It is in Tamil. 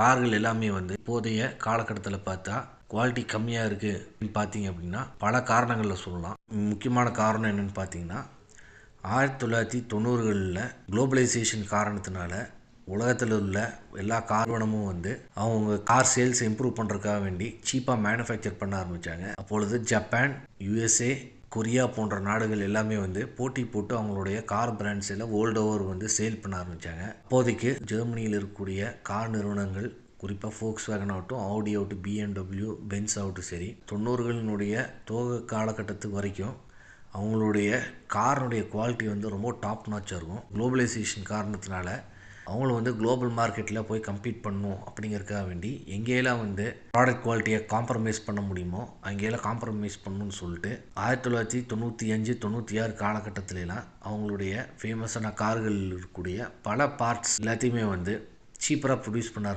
கார்கள் எல்லாமே வந்து இப்போதைய காலகட்டத்தில் பார்த்தா குவாலிட்டி கம்மியாக இருக்குது அப்படின்னு பார்த்தீங்க அப்படின்னா பல காரணங்களில் சொல்லலாம். முக்கியமான காரணம் என்னென்னு பார்த்தீங்கன்னா 1990களில் குளோபலைசேஷன் காரணத்தினால உலகத்தில் உள்ள எல்லா கார்வனமும் வந்து அவங்க கார் சேல்ஸை இம்ப்ரூவ் பண்ணுறதுக்காக வேண்டி சீப்பாக மேனுஃபேக்சர் பண்ண ஆரம்பித்தாங்க. அப்பொழுது ஜப்பான், USA, கொரியா போன்ற நாடுகள் எல்லாமே வந்து போட்டி போட்டு அவங்களுடைய கார் பிராண்ட்ஸ் எல்லாம் வேர்ல்டு ஓவர் வந்து சேல் பண்ண ஆரம்பித்தாங்க. அப்போதைக்கு ஜெர்மனியில் இருக்கக்கூடிய கார் நிறுவனங்கள் குறிப்பாக ஃபோக்ஸ்வேகன் ஆகட்டும், ஆடி ஆகட்டும், BMW, பென்ஸ் ஆகட்டும் சரி 90களினுடைய துவக்க காலகட்டத்துக்கு வரைக்கும் அவங்களுடைய காரினுடைய குவாலிட்டி வந்து ரொம்ப டாப் நாச்சாக இருக்கும். குளோபலைசேஷன் காரணத்தினால அவங்களும் வந்து குளோபல் மார்க்கெட்டில் போய் கம்பீட் பண்ணணும் அப்படிங்கிறதுக்காக வேண்டி எங்கேயெல்லாம் வந்து ப்ராடக்ட் குவாலிட்டியை காம்ப்ரமைஸ் பண்ண முடியுமோ அங்கேயெல்லாம் காம்ப்ரமைஸ் பண்ணணும்னு சொல்லிட்டு 1995, 96 காலகட்டத்திலலாம் அவங்களுடைய ஃபேமஸான கார்கள் இருக்கக்கூடிய பல பார்ட்ஸ் எல்லாத்தையுமே வந்து சீப்பராக ப்ரொடியூஸ் பண்ண